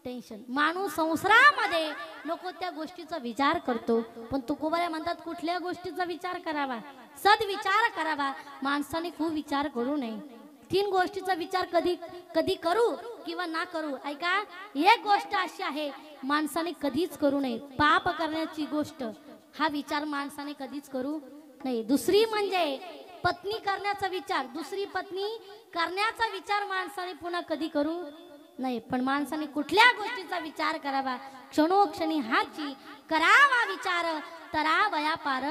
Tension माणूस संसारामध्ये लोक त्या गोष्टीचा विचार करतो, पण तुकोबाऱ्या म्हणतात कुठल्या गोष्टीचा विचार करावा, सद्विचार करावा. माणसाने खूप विचार करू नये. 3 गोष्टीचा विचार कधी कधी करू किंवा ना करू. ऐका, एक गोष्ट अशी आहे माणसाने कधीच करू नये, पाप करण्याची गोष्ट हा विचार माणसाने कधीच करू नये. दुसरी म्हणजे पत्नी करण्याचा विचार, दुसरी पत्नी करण्याचा विचार माणसाने पुन्हा कधी करू नाही. पण माणसाने कुठल्या गोष्टीचा विचार करावा, क्षणोक्षणी हाची करावा विचार, तरावया पार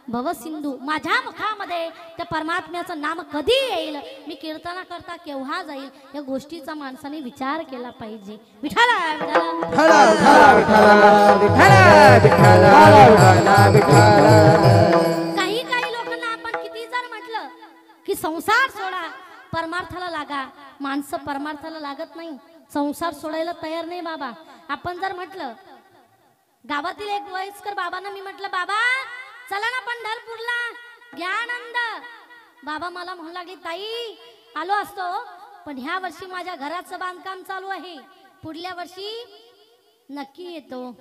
भवसिंधू. माझ्या मुखामध्ये त्या परमात्म्याचं नाम कधी येईल, मी कीर्तना करता केव्हा जाईल, या गोष्टीचा माणसाने विचार केला पाहिजे. विठ्ठला काही काही लोकांना आपण किती जर म्हटलं की संसार सोडा परमार्थाला लागा, माणसं परमार्थाला लागत नाही, संसार सोडायला तयार नाही. बाबा आपण जर म्हटलं, गावातील एक वयस्कर बाबांना मी म्हटलं, बाबा चला ना पंढरपूरला, घ्या आनंद. बाबा मला म्हणू लागले, ताई आलो असतो, पण ह्या वर्षी माझ्या घराचं बांधकाम चालू आहे, पुढल्या वर्षी नक्की येतो.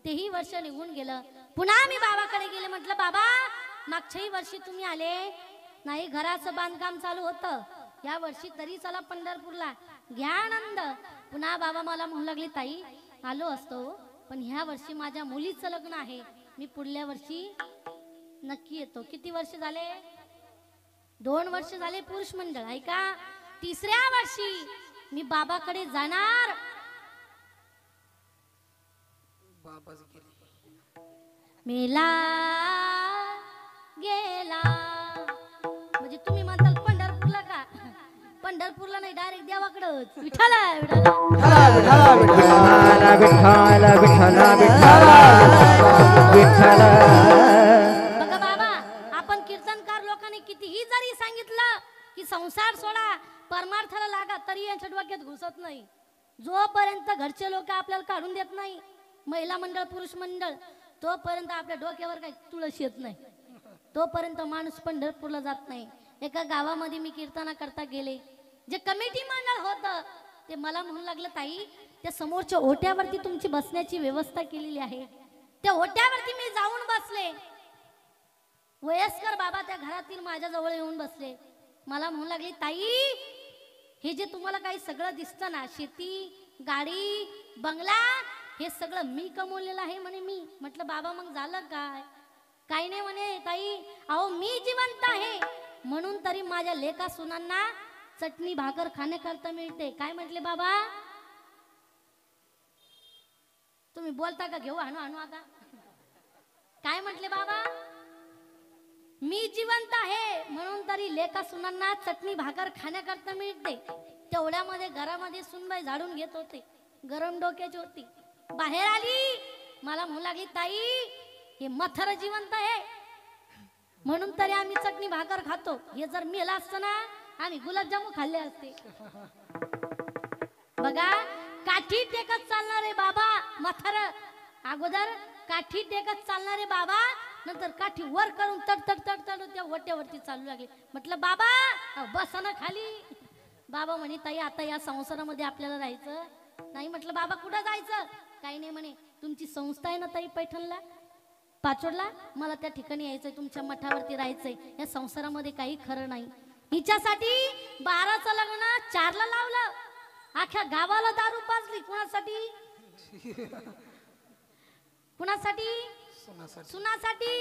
तेही वर्ष निघून गेलं. पुन्हा मी बाबाकडे गेले, म्हटलं बाबा मागच्याही वर्षी तुम्ही आले नाही, घराचं बांधकाम चालू होतं, या वर्षी तरी चला पंढरपूरला, घ्या आनंद. पुन्हा बाबा मला म्हणू लागले, ताई आलो असतो, पण ह्या वर्षी माझ्या मुलीचं लग्न आहे, मी पुढल्या वर्षी नक्की येतो. किती वर्ष झाले? 2 वर्ष झाले पुरुष मंडळ. ऐका, 3ऱ्या वर्षी मी बाबाकडे जाणार. मेला गेला म्हणजे तुम्ही म्हणताल पंढरपूरला का? पंढरपूरला नाही, डायरेक्ट देवाकडं. विठ्ठला बघा बाबा, आपण कीर्तनकार लोकांनी कितीही जरी सांगितलं की संसार सोडा परमार्थाला लागा, तरी यांच्या डोक्यात घुसत नाही. जोपर्यंत घरचे लोक आपल्याला काढून देत नाही, महिला मंडळ पुरुष मंडळ, तोपर्यंत आपल्या डोक्यावर काही तुळस येत नाही, तोपर्यंत माणूस पंढरपूरला जात नाही. एका गावामध्ये मी कीर्तना करता गेले, जे कमिटी मंडळ होतं ते मला म्हणू लागलं, ताई त्या समोरच्या ओट्यावरती तुमची बसण्याची व्यवस्था केलेली आहे. त्या ओट्यावरती मी जाऊन बसले. वयस्कर बाबा त्या घरातील माझ्या जवळ येऊन बसले. मला म्हणू लागली, ताई हे जे तुम्हाला काही सगळं दिसतं ना, शेती गाडी बंगला, हे सगळं मी कमवलेलं आहे म्हणे. मी म्हटलं बाबा मग झालं काय? काही नाही म्हणे, ताई अहो मी जिवंत आहे म्हणून तरी माझ्या लेका सुनांना चटणी भाकर खाण्याकरता मिळते. काय म्हटले बाबा? तुम्ही बोलता का? घेऊ आणू आणू आता. काय म्हटले बाबा? मी जिवंत आहे म्हणून तरी लेका सुनांना चटणी भाकर खाण्याकरता मिळते. तेवढ्यामध्ये घरामध्ये सुनबाई झाडून घेत होते, गरम डोक्याची होती. बाहेर आली, मला म्हणू लागली, ताई हे मथर जिवंत आहे म्हणून तरी आम्ही चटणी भाकर खातो, हे जर मेला असतं ना आम्ही गुलाबजामू खाल्ले असते. बघा, काठी टेकत चालणारे बाबा मथर, अगोदर काठी टेकत चालणारे बाबा, नंतर काठी वर करून तडतड तडतड त्या ओट्यावरती चालू लागले. म्हटलं बाबा बसा ना खाली. बाबा म्हणे, ताई आता या संसारामध्ये आपल्याला राहायचं नाही. म्हटलं बाबा कुठं जायचं? काही नाही म्हणे, तुमची संस्था आहे ना ताई पैठणला पाचोडला, मला त्या ठिकाणी यायचंय, तुमच्या मठावरती राहायचंय, या संसारामध्ये काही खरं नाही. हिच्यासाठी 12चं लग्न 4ला लावलं, अख्ख्या गावाला दारू पाजली. कुणासाठी? कुणासाठी? सुनासाठी.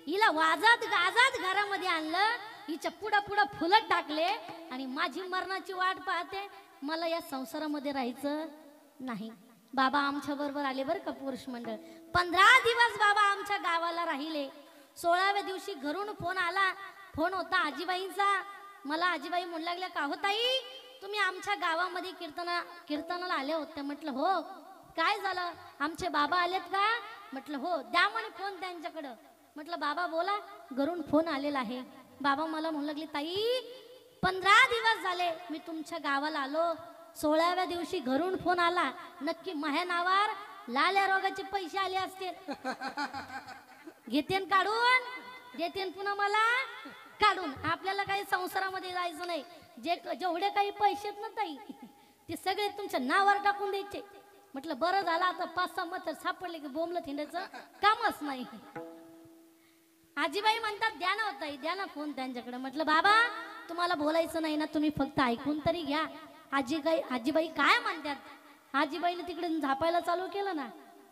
हिला वाजत गाजत घरामध्ये आणलं, हिच्या पुढं पुढं फुलत टाकले आणि माझी मरणाची वाट पाहते, मला या संसारामध्ये राहायचं नाही. बाबा आमच्या बरोबर आले बरं का पुरुष मंडळ. 15 दिवस बाबा आमच्या गावाला राहिले. 16व्या दिवशी घरून फोन आला. फोन होता आजीबाईंचा. मला आजीबाई म्हणू लागल्या, का हो ताई तुम्ही आमच्या गावामध्ये कीर्तनाला आले होते? म्हटलं हो. काय झालं? आमचे बाबा आलेत का? म्हटलं हो. द्या म्हणे फोन त्यांच्याकडं. म्हटलं बाबा बोला, घरून फोन आलेला आहे. बाबा मला म्हणू लागले, ताई 15 दिवस झाले मी तुमच्या गावाला आलो, 16व्या दिवशी घरून फोन आला, नक्की माझ्या नावावर लाल्या रोगाचे पैसे आले असतील. घेतेन काढून, देतेन पुन्हा मला काढून. आपल्याला काही संसारामध्ये जायचं नाही. जेवढे काही पैसे आहेत ना ताई, ते सगळे तुमच्या नावावर टाकून द्यायचे. म्हटलं बरं झालं आता 5-6 मत सापडले की बोंबलं थिंडायचं कामच नाही. आजीबाई म्हणतात द्या ना होता द्या ना फोन त्यांच्याकडे. म्हटलं बाबा तुम्हाला बोलायचं नाही ना, तुम्ही फक्त ऐकून तरी घ्या. आजीबाई काय म्हणतात. आजीबाईने तिकडे झापायला चालू केलं ना.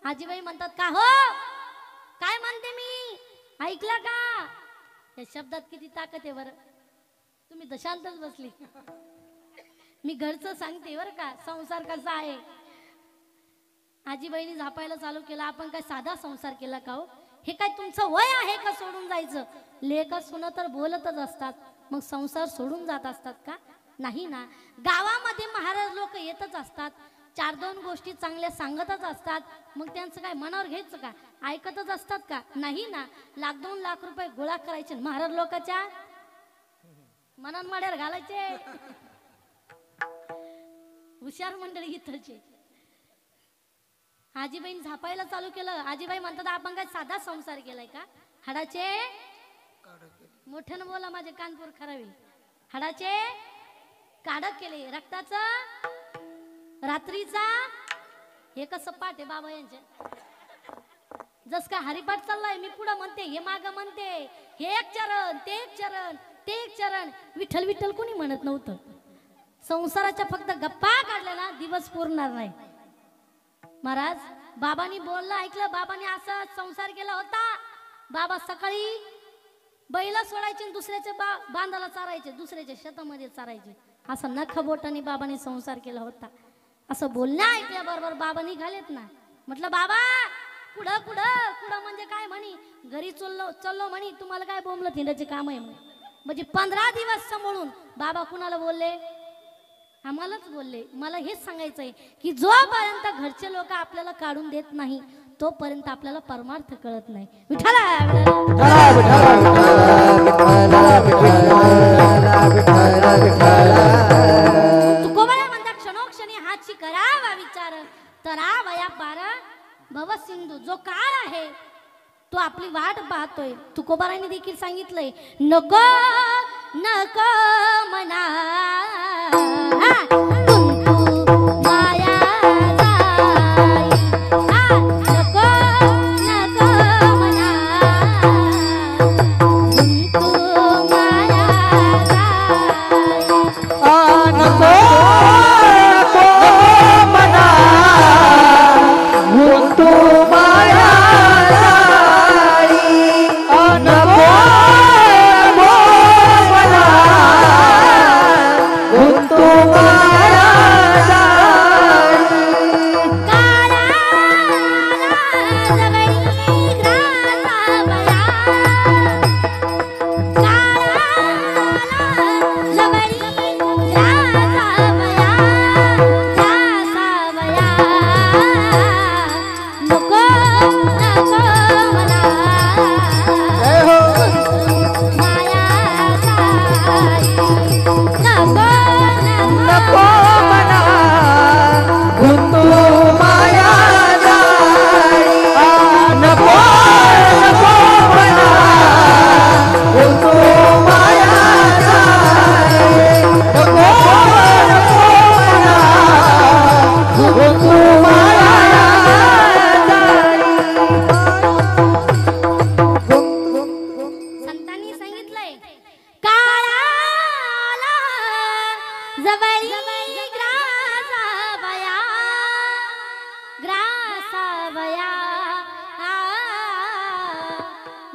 आजीबाई म्हणतात का हो काय म्हणते मी ऐकलं का. या शब्दात किती ताकद आहे बरं. तुम्ही तर शांतच बसली. मी घरचं सांगते बरं का संसार कसा आहे. आजीबाईने झापायला चालू केला. आपण काय साधा संसार केला का हो. हे काय तुमचं वय आहे का सोडून जायचं. लेका सुना तर बोलतच असतात मग संसार सोडून जात असतात का. नाही ना. गावामध्ये महाराज लोक येतच असतात. 4-2 गोष्टी चांगल्या सांगतच असतात. मग त्यांचं काय मनावर घ्यायचं का. ऐकतच असतात का. नाही ना. 1-2 लाख रुपये गोळा करायचे महाराज लोकांच्या मनान माड्यावर घालायचे. हुशार मंडळी इथलचे. आजीबाई झापायला चालू केलं. आजीबाई म्हणतात आपण काय साधा संसार केलाय का. हाडाचे मोठ्यानं बोला माझे कानपूर खरावी. हाडाचे काढक केले. रक्ताचं रात्रीचा हे कसं पाठ आहे बाबा यांचे. जस का हरिपाठ चाललाय मी पुढं म्हणते हे माग म्हणते. हे एक चरण ते एक चरण ते एक चरण. विठ्ठल विठ्ठल कोणी म्हणत नव्हतं. संसाराच्या फक्त गप्पा काढल्या ना दिवस पुरणार नाही. महाराज बाबांनी बोललं ऐकलं. बाबांनी असा संसार केला होता. बाबा सकाळी बैला सोडायचे दुसऱ्याच्या बांधाला चारायचे दुसऱ्याच्या शेतामध्ये चारायचे. असं नख बोटाने बाबांनी संसार केला होता. असं बोलण्या ऐकल्याबरोबर बाबा निघालेत ना. म्हटलं बाबा कुठं कुठं कुठं म्हणजे काय म्हणी. घरी चललो म्हणी. तुम्हाला काय बोंबलं थिंडाचे काम आहे म्हणजे 15 दिवस सांभाळून बाबा कुणाला बोलले आम्हालाच बोलले. मला हेच सांगायचंय की जोपर्यंत घरचे लोक आपल्याला काढून देत नाही तोपर्यंत आपल्याला परमार्थ कळत नाही. तुकोबाला म्हणतात क्षणोक्षणी हाची करावा विचार तरावया पार भव सिंधू. जो काळ आहे तो आपली वाट पाहतोय. तुकोबाराने देखील सांगितलंय नको नको मना माया नको नको मना माया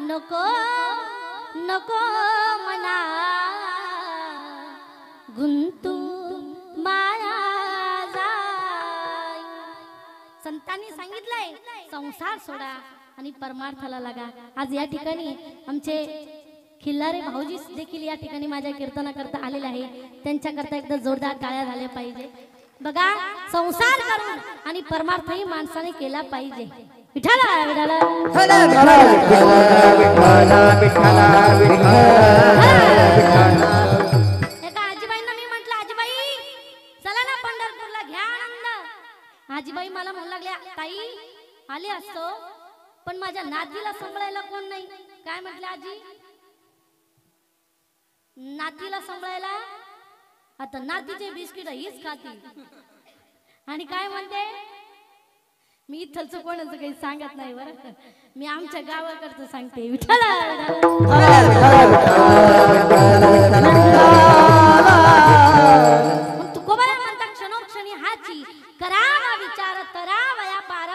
नको नको नको मना गुंतू माया जाय. संतांनी सांगितलंय संसार सोडा आणि परमार्थाला लागा. आज या ठिकाणी आमचे खिल्लारे भाऊजी देखील या ठिकाणी माझ्या कीर्तनाकरता आलेले आहे. त्यांच्याकरता एकदा जोरदार टाळ्या झाल्या पाहिजे. बघा संसार करून आणि परमार्थही माणसाने केला पाहिजे. विठ्ठला विठ्ठला एका आजीबाईंना मी म्हटलं आजीबाई चला ना पंढरपूरला घ्या आनंद. आजीबाई मला म्हणू लागल्या ताई आले असतो पण माझ्या नातीला सांभाळायला कोण नाही. काय म्हटलं आजी नातीला सांभाळायला आता नातीचे बिस्किट हीच खाती आणि काय म्हणते मी इथलचं कोणाचं काही सांगत नाही बरं, मी आमच्या गावाकडचं सांगते. विठ्ठल तुकोबा म्हणतात क्षणोक्षणी हाची करावा विचार तरावया पार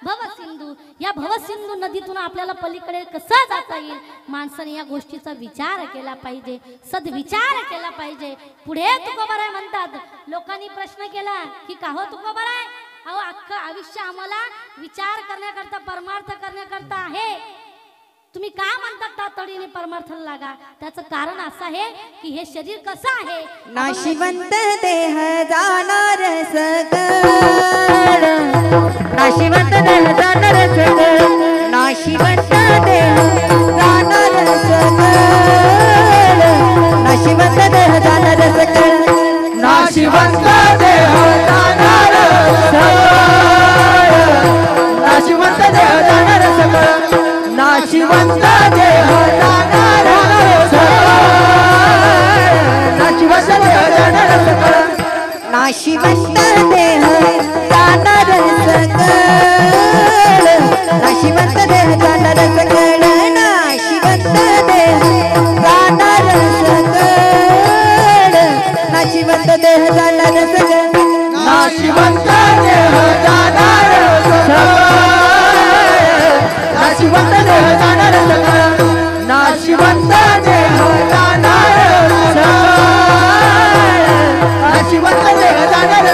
भवसिंधू. या भवसिंधू नदीतून आपल्याला पलीकडे कसं जाता येईल, माणसाने या गोष्टीचा विचार केला पाहिजे, सद्विचार केला पाहिजे. पुढे तुकोबाराय म्हणतात, लोकांनी प्रश्न केला की का हो तुकोबाराय, अहो अख्खं आयुष्य आम्हाला विचार करण्याकरता परमार्थ करण्याकरता आहे, तुम्ही का म्हणतात तातडीने परमार्थाला लागा. त्याचं कारण असं आहे की हे शरीर कसं आहे, नाशिवंत देह जाणार सकळ, नाशिवंत देह जाणार सकळ, नाशिवंत देह जाणार सकळ, नाशिवंत देह जाणार सकळ, नाशिवंत देह जाणार सकळ, नाशिवंत देह जाणार सकळ, नाशिवंत देह जाणार सकळ, नाशिवंत देह जाणार सकळ, नाशिवंत देह जाणार सकळ, नाशिवंत देह जाणार सकळ, नाशिवंत देह जाणार सकळ, नाशिवंत देह जाणार सकळ, नाशिवंत देह जाणार सकळ, नाशिवंत देह जाणार सकळ, नाशिवंत देह जाणार सकळ, नाशिवंत देह जाणार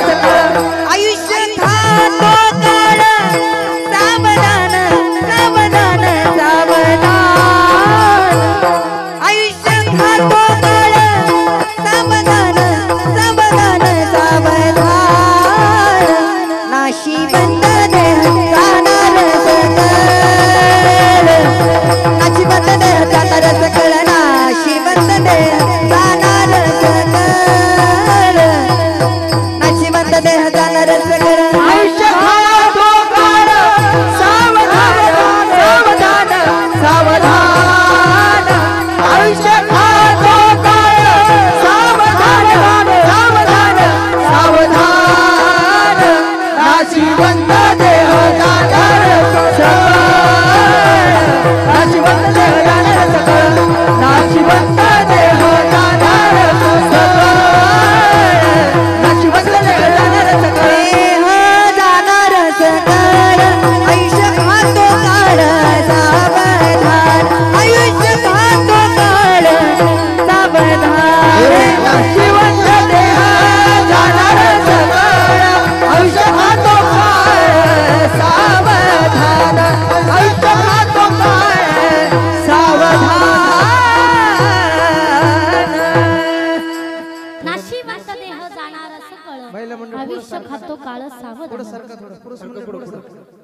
सकळ. आयुष्य खातो काळ सावधान सावधान सावधान, आयुष्य खातो काळ सावधान सावधान सावधान, नाशिवंत देह जाणार सकळ, नाशिवंत देह जाणार सकळ, नाशिवंत देह जाणार सकळ, नाशिवंत देह जाणार सकळ. आयुष्य खातो काळ सावधान सावधान सावधान, आयुष्य खातो काळ सावधान सावधान सावधान, नाशिवंत देह जाणार सकळ, नाशिवंत देह जाणार सकळ, नाशिवंत देह जाणार सकळ, नाशिवंत देह जाणार सकळ, देह जाणार सकळ, आयुष्य खातो काळ सावधान, आयुष्य खातो काळ सावधान, नाशिवंत देह जाणार सकळ, आयुष्य खातो काळ सावधान, आयुष्य खातो काळ सावधान. नाशिवंत देह जाणार सकळ, आयुष्य खातो काळ सावधान.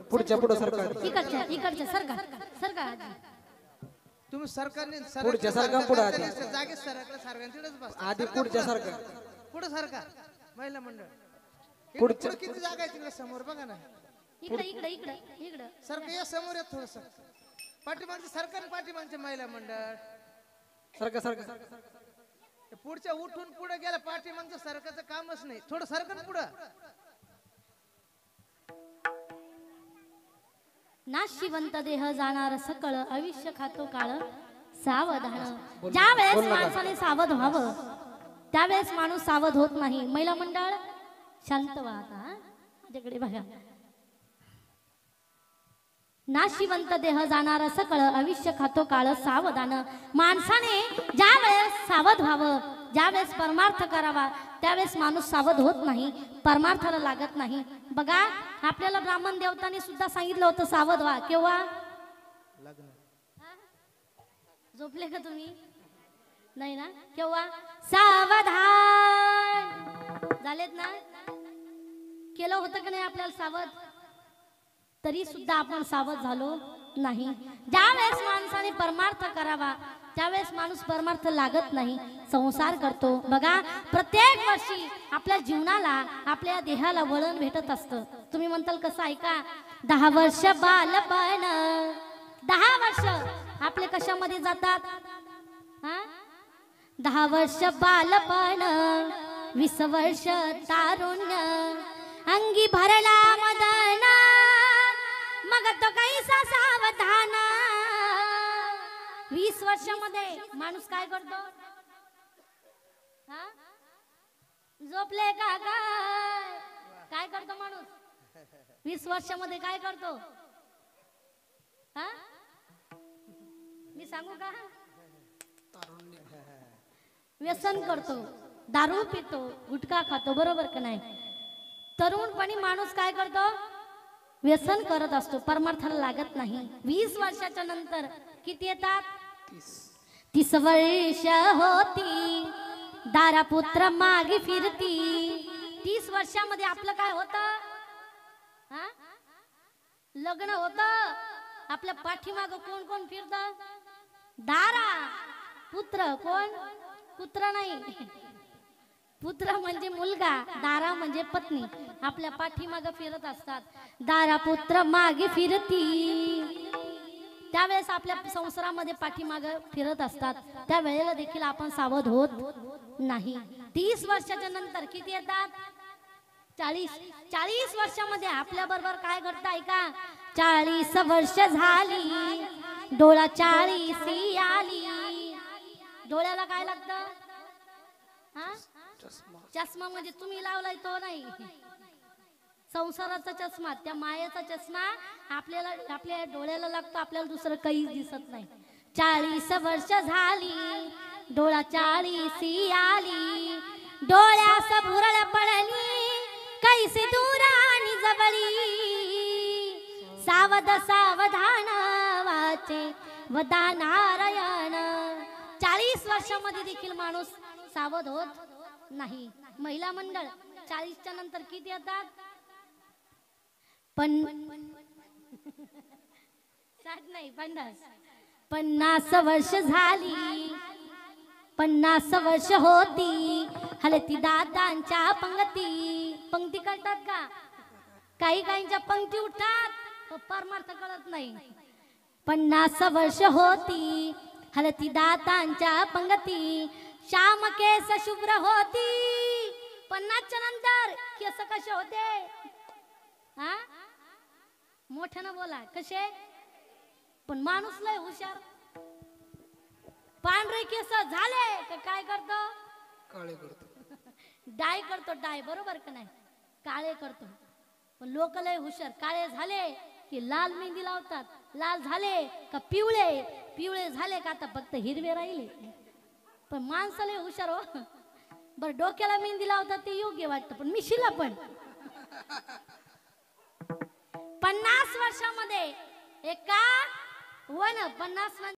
पुढच्या पुढे सरकार इकडच्या इकडच्या सरका सरका तुम्ही सरकारने पुढच्या सरकार पुढे आधी जागेत सरकलं सारख्यांकडेच बस. आधी पुढच्या सरकार पुढे सरकार महिला मंडळ पुढच्या किती जागा आहे तिकडे समोर बघा ना. इकडे इकडे इकडे इकडे सरकार या समोर येत थोडस पाठीमागचे सरकार पाठीमागचे महिला मंडळ सरकार सरकार पुढच्या उठून पुढे गेला पाठीमागचं सरकारचं कामच नाही. थोडं सरकार पुढं. नाशिवंत देह जाणार सकळ, आयुष्य खातो काळ सावधान. ज्या वेळेस माणसाने सावध व्हावं त्यावेळेस माणूस सावध होत नाही. महिला मंडळ शांत व्हा आता. माझ्याकडे बघा. नाशिवंत देह जाणार सकळ, आयुष्य खातो काळ सावधान. माणसाने ज्या वेळेस सावध व्हावं, ज्या वेळेस परमार्थ करावा त्यावेळेस माणूस सावध होत नाही, परमार्थाला लागत नाही. बघा आपल्याला ब्राह्मण देवतांनी सुद्धा सांगितलं होतं सावध व्हा. केव्हा? झोपले का तुम्ही? नाही ना? केव्हा? सावधान झालेत ना? केलं होतं का नाही आपल्याला सावध? तरी सुद्धा आपण सावध झालो नाही. ज्यावेळेस माणसाने परमार्थ करावा त्यावेळेस माणूस परमार्थ लागत नाही, संसार करतो. बघा प्रत्येक वर्षी आपल्या जीवनाला आपल्या देहाला वळण भेटत असतं. तुम्ही म्हणताल कसं? ऐका. 10 वर्ष बालपण, 10 वर्ष आपले कशामध्ये जातात? 10 वर्ष बालपण, 20 वर्ष तारुण्य, अंगी भरला मदन, वर्षामध्ये माणूस काय करतो? हा? झोपले का काय? काय करतो माणूस 20 वर्षामध्ये? काय करतो? हा? मी सांगू का? व्यसन करतो, दारू पितो, गुटखा खातो, बरोबर का नाही? तरुणपणी माणूस काय करतो? व्यसन करत असतो, परमार्थाला लागत नाही. 20 वर्षाच्या नंतर किती येतात? 30 वर्ष होती, दारापुत्र मागे फिरती. 30 वर्षामध्ये आपलं काय होतं? हा? लग्न होतं. आपल्या पाठीमाग कोण कोण फिरत? दारा पुत्र. कोण? पुत्र नाही, पुत्र म्हणजे मुलगा, दारा म्हणजे पत्नी. आपल्या पाठीमाग फिरत असतात. दारा पुत्र मागे फिरती. त्यावेळेस आपल्या संसारामध्ये पाठीमाग फिरत असतात. त्या वेळेला देखील आपण सावध होत नाही. 30 वर्षाच्या नंतर किती येतात? 40 वर्षामध्ये आपल्या बरोबर काय घडतंय का? 40 वर्ष झाली, डोळा 40 आली. डोळ्याला काय लागतं? हा? चष्मा म्हणजे तुम्ही लावलाय तो नाही, संसाराचा चष्मा, त्या मायेचा चष्मा आपल्याला आपल्या डोळ्याला लागतो. आपल्याला दुसरं काहीच दिसत नाही. 40 वर्ष झाली, डोळा 40 आली. डोळ्यास भुरळ पडली, कैसे दूर आणि जवळी. सावध सावधान वाचे वदा नारायण. 40 वर्षामध्ये देखील माणूस सावध होत नाही. महिला मंडळ 40च्या नंतर किती येतात? 50 वर्ष झाली, 50 वर्ष होती, हलती दातांच्या पंक्ती. पंक्ती कळतात का? काही काहींच्या पंक्ती उठतात, परमार्थ कळत नाही. 50 वर्ष होती, हलती दातांच्या पंक्ती. श्याम केस शुभ्र होती. 50च्या नंतर केस कसे होते? हा? मोठ्यानं बोला. कसे? पण माणूस लय हुशार. पांढरे केस झाले तर काय करतो? काळे करतो. डाय करतो, डाय, बरोबर का नाही? काळे करतो. पण लोक लय हुशार. काळे झाले की लाल मेहंदी लावतात, लाल झाले का पिवळे, पिवळे झाले का आता फक्त हिरवे राहिले. पण माणसं लय हुशार हो. बरं, डोक्याला मेहंदी लावतात ते योग्य वाटतं, पण मिशीला पण 50 वर्षामध्ये एका 50